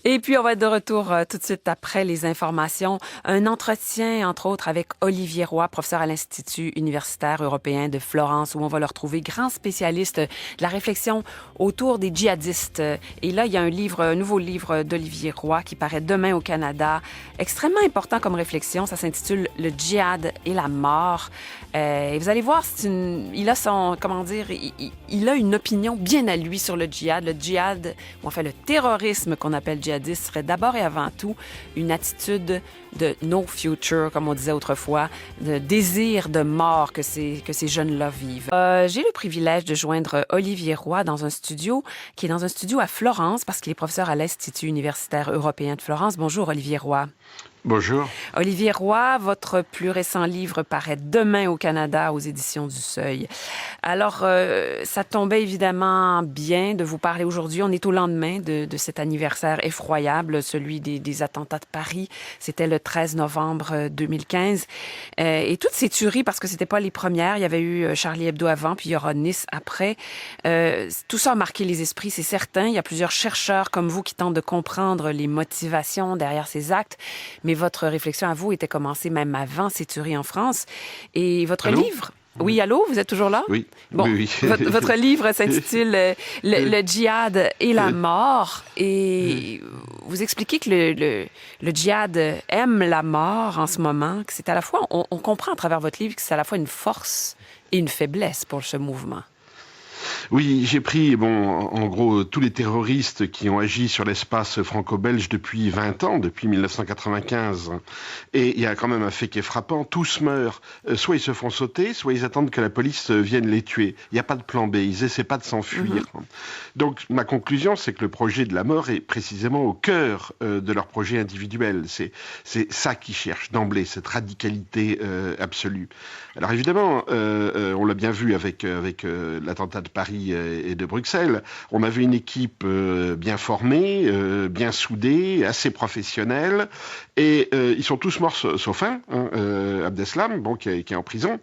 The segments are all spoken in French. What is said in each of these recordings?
Et puis, on va être de retour tout de suite après les informations. Un entretien, entre autres, avec Olivier Roy, professeur à l'Institut universitaire européen de Florence, où on va le retrouver, grand spécialiste de la réflexion autour des djihadistes. Et là, il y a un nouveau livre d'Olivier Roy qui paraît demain au Canada, extrêmement important comme réflexion. Ça s'intitule « Le djihad et la mort ». Et vous allez voir, il a son, comment dire, il a une opinion bien à lui sur le djihad. Le djihad, ou enfin le terrorisme qu'on appelle djihadiste, serait d'abord et avant tout une attitude de no future, comme on disait autrefois, de désir de mort que ces jeunes-là vivent. J'ai le privilège de joindre Olivier Roy qui est dans un studio à Florence, parce qu'il est professeur à l'Institut universitaire européen de Florence. Bonjour, Olivier Roy. Bonjour. Olivier Roy, votre plus récent livre paraît demain au Canada aux éditions du Seuil. Alors, ça tombait évidemment bien de vous parler aujourd'hui. On est au lendemain de cet anniversaire effroyable, celui des attentats de Paris. C'était le 13 novembre 2015. Et toutes ces tueries, parce que c'était pas les premières, il y avait eu Charlie Hebdo avant, puis il y aura Nice après. Tout ça a marqué les esprits, c'est certain. Il y a plusieurs chercheurs comme vous qui tentent de comprendre les motivations derrière ces actes. Mais votre réflexion à vous était commencée même avant ces tueries en France. Et votre livre... Oui, allô, vous êtes toujours là? Oui. Bon, oui. votre livre s'intitule le djihad et la mort. Et vous expliquez que le djihad aime la mort en ce moment, que c'est à la fois... On comprend à travers votre livre que c'est à la fois une force et une faiblesse pour ce mouvement. Oui, j'ai pris, en gros, tous les terroristes qui ont agi sur l'espace franco-belge depuis 20 ans, depuis 1995. Et il y a quand même un fait qui est frappant. Tous meurent. Soit ils se font sauter, soit ils attendent que la police vienne les tuer. Il n'y a pas de plan B. Ils essaient pas de s'enfuir. Donc, ma conclusion, c'est que le projet de la mort est précisément au cœur de leur projet individuel. C'est ça qu'ils cherchent d'emblée, cette radicalité absolue. Alors évidemment, on l'a bien vu avec l'attentat de Paris et de Bruxelles. On avait une équipe bien formée, bien soudée, assez professionnelle, et ils sont tous morts sauf un, Abdeslam, qui est en prison.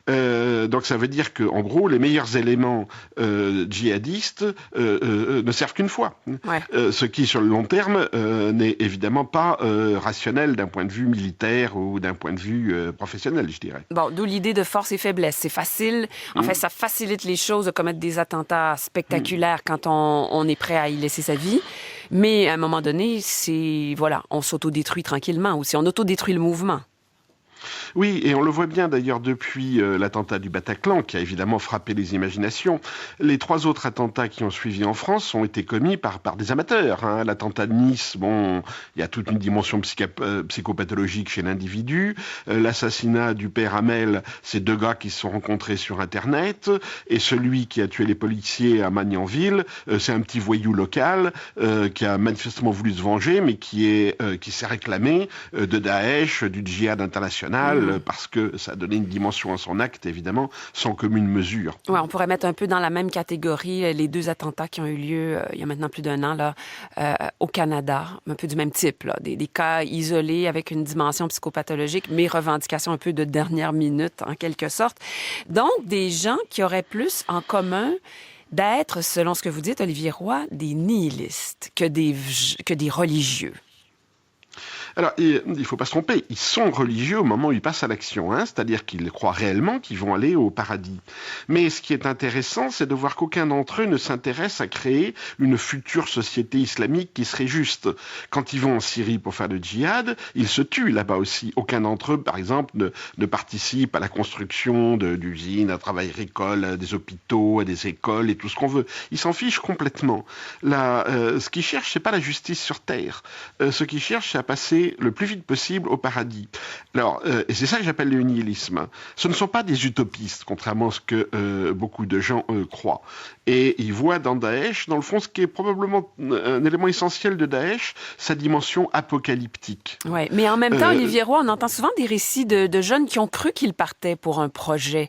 Donc ça veut dire que, en gros, les meilleurs éléments djihadistes ne servent qu'une fois. Ouais. Ce qui, sur le long terme, n'est évidemment pas rationnel d'un point de vue militaire ou d'un point de vue professionnel, je dirais. Bon, d'où l'idée de force et faiblesse. C'est facile. En fait, ça facilite les choses de commettre des attentats spectaculaires quand on est prêt à y laisser sa vie. Mais à un moment donné, on s'autodétruit tranquillement aussi. On autodétruit le mouvement. Oui, et on le voit bien d'ailleurs depuis l'attentat du Bataclan, qui a évidemment frappé les imaginations. Les 3 autres attentats qui ont suivi en France ont été commis par des amateurs. L'attentat de Nice, il y a toute une dimension psychopathologique chez l'individu. L'assassinat du père Hamel, c'est 2 gars qui se sont rencontrés sur Internet. Et celui qui a tué les policiers à Magnanville, c'est un petit voyou local qui a manifestement voulu se venger, mais qui s'est réclamé de Daesh, du djihad international, parce que ça a donné une dimension à son acte, évidemment, sans commune mesure. Ouais, on pourrait mettre un peu dans la même catégorie les 2 attentats qui ont eu lieu il y a maintenant plus d'1 an là, au Canada, un peu du même type, là, des cas isolés avec une dimension psychopathologique, mais revendication un peu de dernière minute, en quelque sorte. Donc, des gens qui auraient plus en commun d'être, selon ce que vous dites, Olivier Roy, des nihilistes que des religieux. Alors, il ne faut pas se tromper, ils sont religieux au moment où ils passent à l'action, c'est-à-dire qu'ils croient réellement qu'ils vont aller au paradis. Mais ce qui est intéressant, c'est de voir qu'aucun d'entre eux ne s'intéresse à créer une future société islamique qui serait juste. Quand ils vont en Syrie pour faire le djihad, ils se tuent là-bas aussi. Aucun d'entre eux, par exemple, ne participe à la construction d'usines, à travail agricole, à des hôpitaux, à des écoles et tout ce qu'on veut. Ils s'en fichent complètement. Ce qu'ils cherchent, c'est pas la justice sur terre. Ce qu'ils cherchent, c'est à passer le plus vite possible au paradis. Alors, et c'est ça que j'appelle le nihilisme. Ce ne sont pas des utopistes, contrairement à ce que beaucoup de gens croient. Et ils voient dans Daesh, dans le fond, ce qui est probablement un élément essentiel de Daesh, sa dimension apocalyptique. Oui, mais en même temps, Olivier Roy, on entend souvent des récits de jeunes qui ont cru qu'ils partaient pour un projet,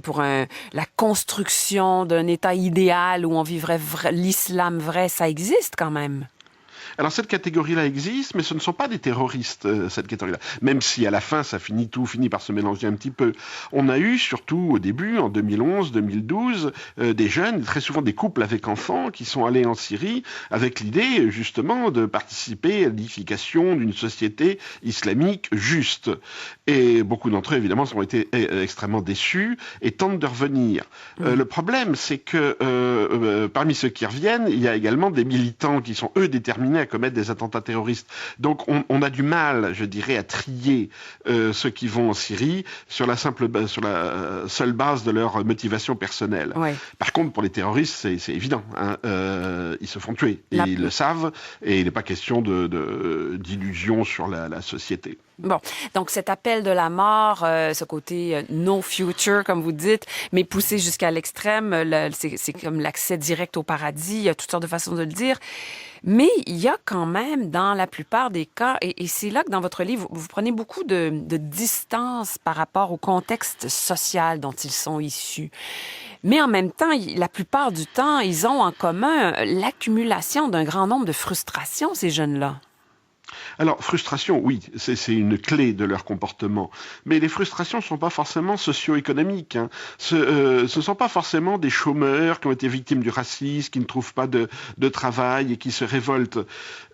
pour la construction d'un État idéal où on vivrait l'islam vrai. Ça existe quand même. Alors cette catégorie-là existe, mais ce ne sont pas des terroristes, cette catégorie-là. Même si à la fin, tout finit par se mélanger un petit peu. On a eu, surtout au début, en 2011, 2012, des jeunes, très souvent des couples avec enfants, qui sont allés en Syrie avec l'idée, justement, de participer à l'édification d'une société islamique juste. Et beaucoup d'entre eux, évidemment, ont été extrêmement déçus et tentent de revenir. Le problème, c'est que parmi ceux qui reviennent, il y a également des militants qui sont, eux, déterminés à commettre des attentats terroristes. Donc, on a du mal, je dirais, à trier ceux qui vont en Syrie sur la seule base de leur motivation personnelle. Ouais. Par contre, pour les terroristes, c'est évident. Hein, ils se font tuer. Et ils le savent. Et il n'est pas question d'illusion sur la société. Bon, donc cet appel de la mort, ce côté no future, comme vous dites, mais poussé jusqu'à l'extrême, c'est comme l'accès direct au paradis, il y a toutes sortes de façons de le dire. Mais il y a quand même, dans la plupart des cas, et c'est là que dans votre livre, vous prenez beaucoup de distance par rapport au contexte social dont ils sont issus. Mais en même temps, la plupart du temps, ils ont en commun l'accumulation d'un grand nombre de frustrations, ces jeunes-là. Alors, frustration, oui, c'est une clé de leur comportement. Mais les frustrations ne sont pas forcément socio-économiques. Hein. Ce sont pas forcément des chômeurs qui ont été victimes du racisme, qui ne trouvent pas de travail et qui se révoltent.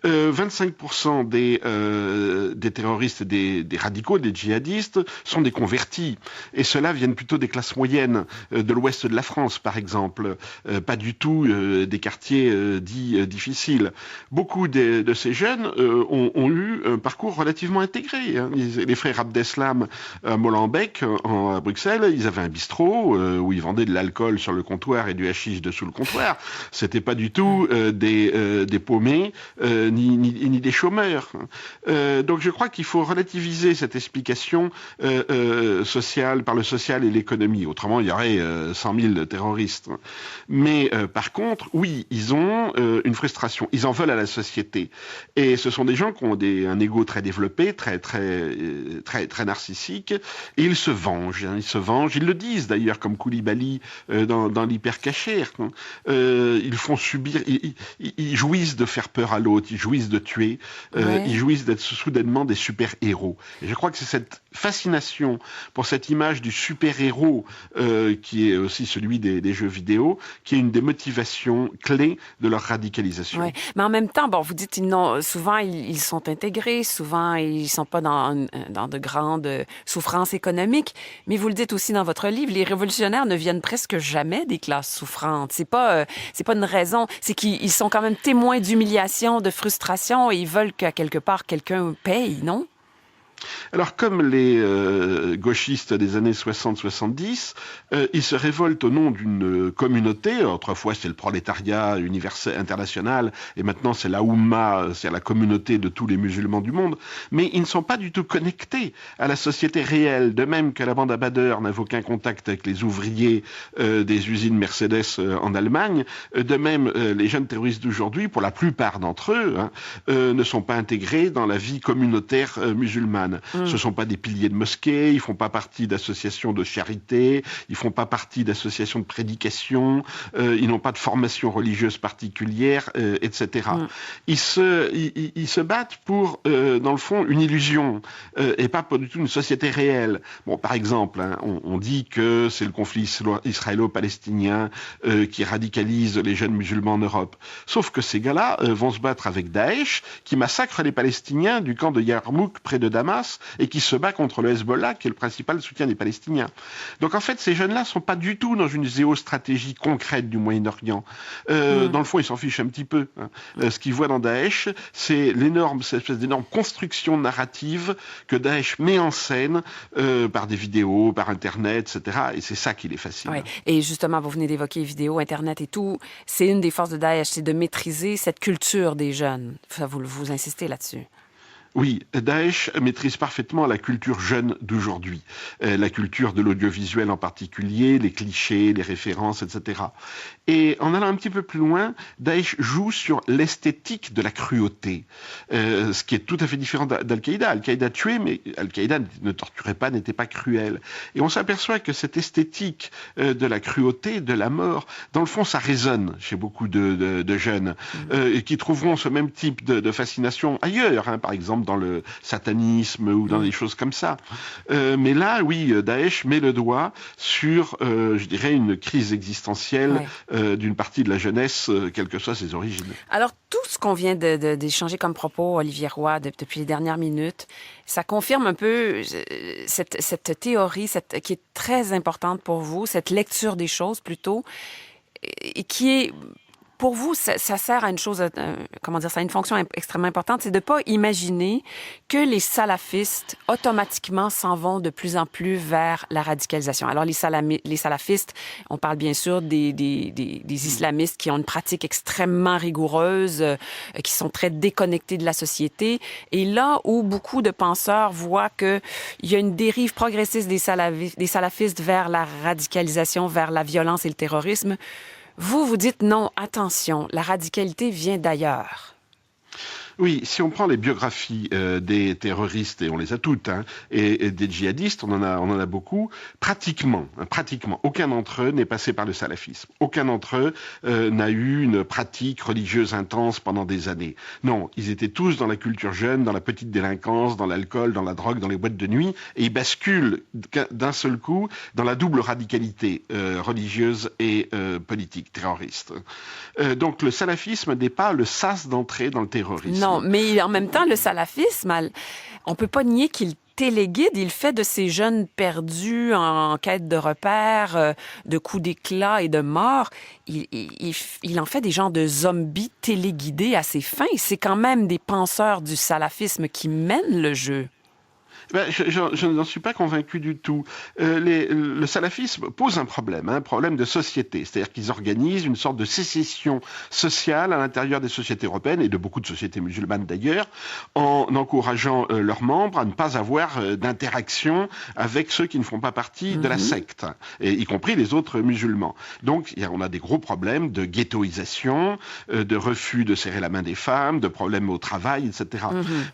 25% des terroristes, des radicaux, des djihadistes sont des convertis. Et ceux-là viennent plutôt des classes moyennes, de l'ouest de la France, par exemple. Pas du tout des quartiers dits difficiles. Beaucoup de ces jeunes ont eu un parcours relativement intégré. Hein. Les frères Abdeslam à Molenbeek, à Bruxelles, ils avaient un bistrot où ils vendaient de l'alcool sur le comptoir et du hashish dessous le comptoir. C'était pas du tout des paumés ni des chômeurs. Donc je crois qu'il faut relativiser cette explication sociale par le social et l'économie. Autrement, il y aurait 100 000 terroristes. Mais par contre, oui, ils ont une frustration. Ils en veulent à la société. Et ce sont des gens qui ont un ego très développé, très narcissique, et ils se vengent. Hein, ils le disent d'ailleurs, comme Koulibaly dans l'hypercachère. Hein. Ils font subir, ils jouissent de faire peur à l'autre, ils jouissent de tuer, ils jouissent d'être soudainement des super-héros. Et je crois que c'est cette fascination pour cette image du super-héros qui est aussi celui des jeux vidéo, qui est une des motivations clés de leur radicalisation. Ouais. Mais en même temps, bon, vous dites souvent ils sont intégrés, souvent ils sont pas dans de grandes souffrances économiques, mais vous le dites aussi dans votre livre, les révolutionnaires ne viennent presque jamais des classes souffrantes. C'est pas une raison, c'est qu'ils sont quand même témoins d'humiliation, de frustration et ils veulent qu'à quelque part quelqu'un paye, non? Alors, comme les gauchistes des années 60-70, ils se révoltent au nom d'une communauté. Autrefois, c'est le prolétariat universel international, et maintenant, c'est la Oumma, c'est la communauté de tous les musulmans du monde. Mais ils ne sont pas du tout connectés à la société réelle, de même que la bande à Bader n'avait aucun contact avec les ouvriers des usines Mercedes en Allemagne. De même, les jeunes terroristes d'aujourd'hui, pour la plupart d'entre eux, ne sont pas intégrés dans la vie communautaire musulmane. Ce ne sont pas des piliers de mosquées, ils font pas partie d'associations de charité, ils font pas partie d'associations de prédication, ils n'ont pas de formation religieuse particulière, etc. Ils se battent pour, dans le fond, une illusion et pas du tout une société réelle. Bon, par exemple, hein, on dit que c'est le conflit israélo-palestinien qui radicalise les jeunes musulmans en Europe. Sauf que ces gars-là vont se battre avec Daesh, qui massacre les Palestiniens du camp de Yarmouk près de Damas, et qui se bat contre le Hezbollah, qui est le principal soutien des Palestiniens. Donc en fait, ces jeunes-là sont pas du tout dans une géostratégie concrète du Moyen-Orient. Dans le fond, ils s'en fichent un petit peu. Hein. Ce qu'ils voient dans Daesh, c'est cette espèce d'énorme construction narrative que Daesh met en scène par des vidéos, par Internet, etc. Et c'est ça qui les fascine. Ouais. Et justement, vous venez d'évoquer vidéos, Internet et tout. C'est une des forces de Daesh, c'est de maîtriser cette culture des jeunes. Vous insistez là-dessus. Oui, Daesh maîtrise parfaitement la culture jeune d'aujourd'hui, la culture de l'audiovisuel en particulier, les clichés, les références, etc. Et en allant un petit peu plus loin, Daesh joue sur l'esthétique de la cruauté, ce qui est tout à fait différent d'Al-Qaïda. Al-Qaïda tuait, mais Al-Qaïda ne torturait pas, n'était pas cruel. Et on s'aperçoit que cette esthétique de la cruauté, de la mort, dans le fond, ça résonne chez beaucoup de jeunes qui trouveront ce même type de fascination ailleurs, hein, par exemple dans le satanisme ou dans des choses comme ça. Mais là, oui, Daesh met le doigt sur, je dirais, une crise existentielle d'une partie de la jeunesse, quelles que soient ses origines. Alors, tout ce qu'on vient d'échanger comme propos, Olivier Roy, depuis les dernières minutes, ça confirme un peu cette théorie qui est très importante pour vous, cette lecture des choses plutôt, et qui est... Pour vous, ça sert à une chose, comment dire, ça a une fonction extrêmement importante, c'est de ne pas imaginer que les salafistes automatiquement s'en vont de plus en plus vers la radicalisation. Alors les salafistes, on parle bien sûr des islamistes qui ont une pratique extrêmement rigoureuse, qui sont très déconnectés de la société. Et là où beaucoup de penseurs voient qu'il y a une dérive progressiste des salafistes vers la radicalisation, vers la violence et le terrorisme, vous dites non, attention, la radicalité vient d'ailleurs. Oui, si on prend les biographies des terroristes, et on les a toutes, hein, et des djihadistes, on en a beaucoup, pratiquement, aucun d'entre eux n'est passé par le salafisme. Aucun d'entre eux n'a eu une pratique religieuse intense pendant des années. Non, ils étaient tous dans la culture jeune, dans la petite délinquance, dans l'alcool, dans la drogue, dans les boîtes de nuit, et ils basculent d'un seul coup dans la double radicalité religieuse et politique, terroriste. Donc le salafisme n'est pas le sas d'entrée dans le terrorisme. Non, mais en même temps, le salafisme, on ne peut pas nier qu'il téléguide, il fait de ces jeunes perdus en quête de repères, de coups d'éclat et de mort, il en fait des genres de zombies téléguidés à ses fins. C'est quand même des penseurs du salafisme qui mènent le jeu. Je n'en suis pas convaincu du tout. Le salafisme pose un problème de société. C'est-à-dire qu'ils organisent une sorte de sécession sociale à l'intérieur des sociétés européennes et de beaucoup de sociétés musulmanes d'ailleurs, en encourageant leurs membres à ne pas avoir d'interaction avec ceux qui ne font pas partie de la secte, et y compris les autres musulmans. Donc on a des gros problèmes de ghettoisation, de refus de serrer la main des femmes, de problèmes au travail, etc.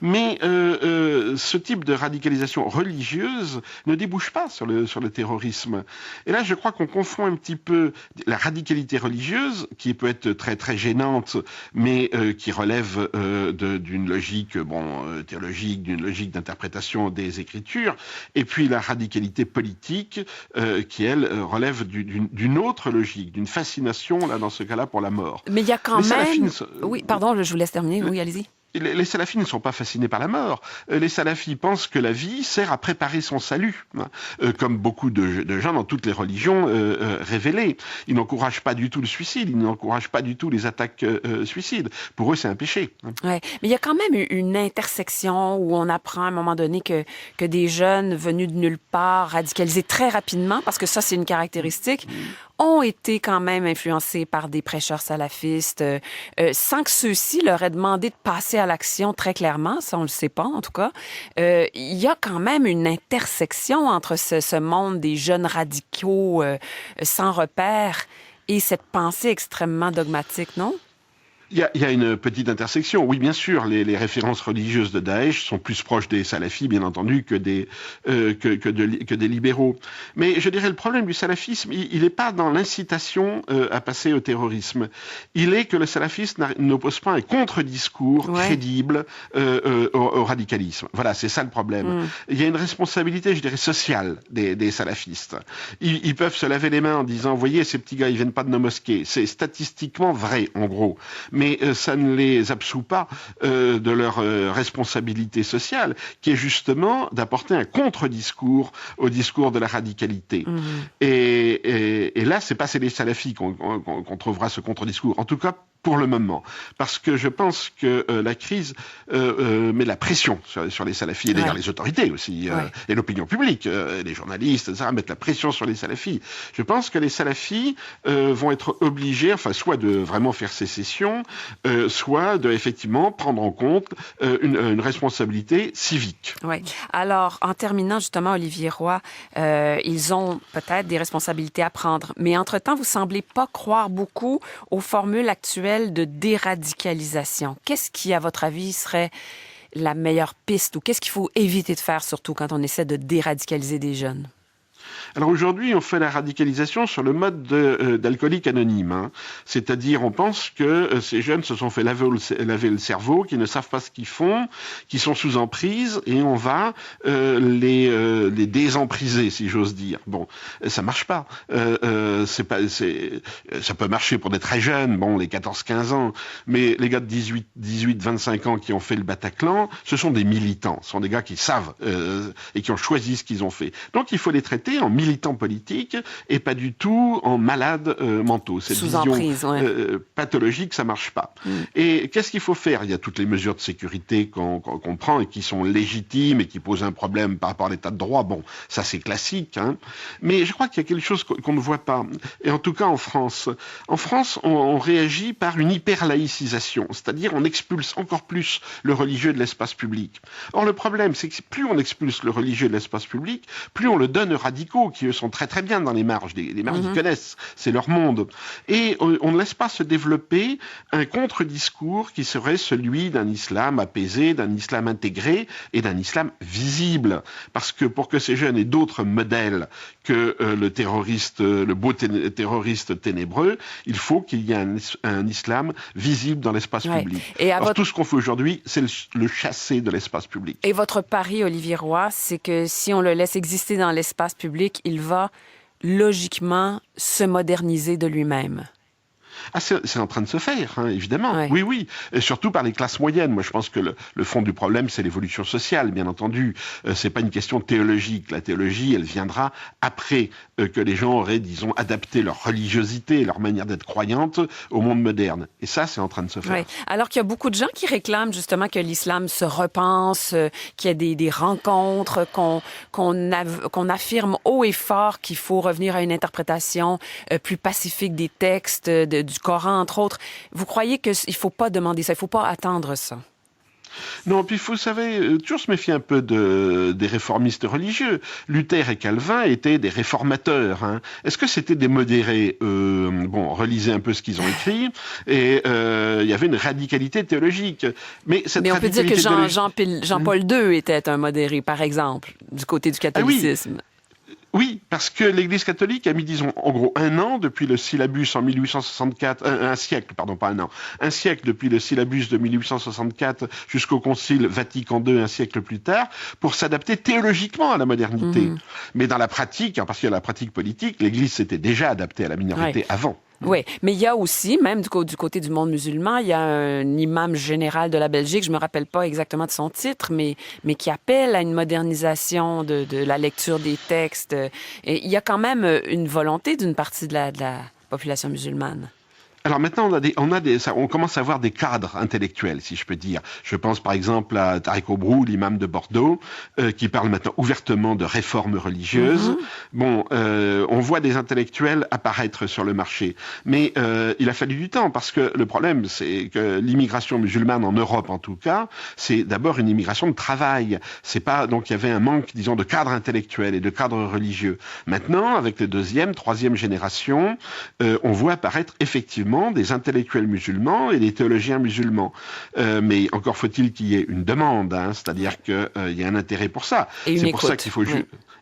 Mais ce type de radicalisation religieuse ne débouche pas sur le terrorisme. Et là, je crois qu'on confond un petit peu la radicalité religieuse, qui peut être très très gênante, mais qui relève d'une logique théologique, d'une logique d'interprétation des Écritures, et puis la radicalité politique, qui elle relève d'une autre logique, d'une fascination là dans ce cas-là pour la mort. Mais il y a quand même... Oui, pardon, je vous laisse terminer. Oui, allez-y. Les salafis ne sont pas fascinés par la mort. Les salafis pensent que la vie sert à préparer son salut, comme beaucoup de gens dans toutes les religions révélées. Ils n'encouragent pas du tout le suicide, ils n'encouragent pas du tout les attaques suicides. Pour eux, c'est un péché. Ouais, mais il y a quand même une intersection où on apprend à un moment donné que des jeunes venus de nulle part, radicalisés très rapidement, parce que ça, c'est une caractéristique, ont été quand même influencés par des prêcheurs salafistes, sans que ceux-ci leur aient demandé de passer à l'action très clairement, ça on le sait pas en tout cas. Il y a quand même une intersection entre ce monde des jeunes radicaux sans repères et cette pensée extrêmement dogmatique, non? Il y a une petite intersection. Oui, bien sûr, les références religieuses de Daesh sont plus proches des salafis, bien entendu, que des libéraux. Mais je dirais le problème du salafisme, il n'est pas dans l'incitation à passer au terrorisme. Il est que le salafisme n'oppose pas un contre-discours crédible au radicalisme. Voilà, c'est ça le problème. Il y a une responsabilité, je dirais, sociale des salafistes. Ils peuvent se laver les mains en disant, vous voyez, ces petits gars, ils viennent pas de nos mosquées. C'est statistiquement vrai, en gros. Mais ça ne les absout pas de leur responsabilité sociale, qui est justement d'apporter un contre-discours au discours de la radicalité. Et là, c'est pas chez les salafis qu'on trouvera ce contre-discours. En tout cas, pour le moment. Parce que je pense que la crise met la pression sur les salafis, et d'ailleurs les autorités aussi, et l'opinion publique, les journalistes, etc., mettent la pression sur les salafis. Je pense que les salafis vont être obligés, enfin, soit de vraiment faire sécession, soit de effectivement prendre en compte une responsabilité civique. Oui. Alors, en terminant justement, Olivier Roy, ils ont peut-être des responsabilités à prendre, mais entre-temps, vous semblez pas croire beaucoup aux formules actuelles de déradicalisation. Qu'est-ce qui, à votre avis, serait la meilleure piste ou qu'est-ce qu'il faut éviter de faire, surtout quand on essaie de déradicaliser des jeunes? Alors aujourd'hui, on fait la radicalisation sur le mode d'alcoolique anonyme. Hein. C'est-à-dire, on pense que ces jeunes se sont fait laver le cerveau, qu'ils ne savent pas ce qu'ils font, qu'ils sont sous emprise, et on va les désempriser, si j'ose dire. Bon, ça marche pas. Ça peut marcher pour des très jeunes, bon, les 14-15 ans, mais les gars de 18-25 ans qui ont fait le Bataclan, ce sont des militants, ce sont des gars qui savent et qui ont choisi ce qu'ils ont fait. Donc il faut les traiter en militants politiques et pas du tout en malades mentaux. Cette Sous vision emprise, pathologique, ça marche pas. Et qu'est-ce qu'il faut faire? Il y a toutes les mesures de sécurité qu'on prend et qui sont légitimes et qui posent un problème par rapport à l'état de droit. Bon, ça c'est classique. Hein. Mais je crois qu'il y a quelque chose qu'on ne voit pas. Et en tout cas en France. En France, on réagit par une hyper-laïcisation. C'est-à-dire on expulse encore plus le religieux de l'espace public. Or le problème, c'est que plus on expulse le religieux de l'espace public, plus on le donne aux radicaux qui eux sont très très bien dans les marges. Les marges, ils connaissent, c'est leur monde. Et on ne laisse pas se développer un contre-discours qui serait celui d'un islam apaisé, d'un islam intégré et d'un islam visible. Parce que pour que ces jeunes aient d'autres modèles que le beau terroriste ténébreux, il faut qu'il y ait un islam visible dans l'espace public. Et tout ce qu'on fait aujourd'hui, c'est le chasser de l'espace public. Et votre pari, Olivier Roy, c'est que si on le laisse exister dans l'espace public, il va logiquement se moderniser de lui-même. Ah, c'est en train de se faire, hein, évidemment. Ouais. Oui, oui. Et surtout par les classes moyennes. Moi, je pense que le fond du problème, c'est l'évolution sociale, bien entendu. C'est pas une question théologique. La théologie, elle viendra après que les gens auraient, disons, adapté leur religiosité, leur manière d'être croyante au monde moderne. Et ça, c'est en train de se faire. Ouais. Alors qu'il y a beaucoup de gens qui réclament justement que l'islam se repense, qu'il y ait des rencontres, qu'on affirme haut et fort qu'il faut revenir à une interprétation plus pacifique des textes, du Coran, entre autres. Vous croyez qu'il ne faut pas demander ça, il ne faut pas attendre ça? Non, puis vous savez, toujours se méfier un peu des réformistes religieux. Luther et Calvin étaient des réformateurs. Hein. Est-ce que c'était des modérés? Bon, relisez un peu ce qu'ils ont écrit. Et il y avait une radicalité théologique. Mais on peut dire que Jean-Paul II était un modéré, par exemple, du côté du catholicisme. Ah oui. Oui, parce que l'Église catholique a mis, disons, en gros, un an depuis le syllabus en 1864, un siècle, pardon, pas un an, un siècle depuis le syllabus de 1864 jusqu'au Concile Vatican II un siècle plus tard, pour s'adapter théologiquement à la modernité. Mais dans la pratique, parce qu'il y a la pratique politique, l'Église s'était déjà adaptée à la minorité avant. Oui, mais il y a aussi, même du côté du monde musulman, il y a un imam général de la Belgique, je me rappelle pas exactement de son titre, mais qui appelle à une modernisation de la lecture des textes. Et il y a quand même une volonté d'une partie de la population musulmane. Alors maintenant, on commence à avoir des cadres intellectuels, si je peux dire. Je pense par exemple à Tariq Obrou, l'imam de Bordeaux, qui parle maintenant ouvertement de réforme religieuse. Bon, on voit des intellectuels apparaître sur le marché, mais il a fallu du temps parce que le problème, c'est que l'immigration musulmane en Europe, en tout cas, c'est d'abord une immigration de travail. C'est pas donc il y avait un manque, disons, de cadres intellectuels et de cadres religieux. Maintenant, avec les deuxième, troisième générations, on voit apparaître effectivement des intellectuels musulmans et des théologiens musulmans. Mais encore faut-il qu'il y ait une demande, hein, c'est-à-dire qu'il y a un intérêt pour ça. Et c'est pour ça qu'il faut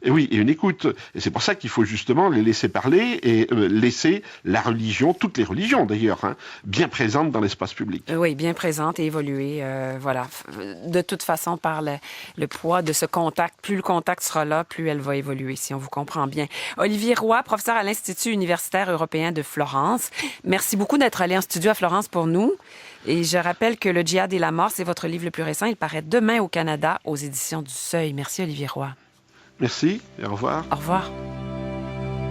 et une écoute. Et c'est pour ça qu'il faut justement les laisser parler et laisser la religion, toutes les religions d'ailleurs, hein, bien présentes dans l'espace public. Oui, bien présentes et évoluer. Voilà. De toute façon, par le poids de ce contact, plus le contact sera là, plus elle va évoluer, si on vous comprend bien. Olivier Roy, professeur à l'Institut universitaire européen de Florence. Merci beaucoup d'être allé en studio à Florence pour nous. Et je rappelle que Le Djihad et la mort, c'est votre livre le plus récent. Il paraît demain au Canada aux éditions du Seuil. Merci, Olivier Roy. Merci et au revoir. Au revoir.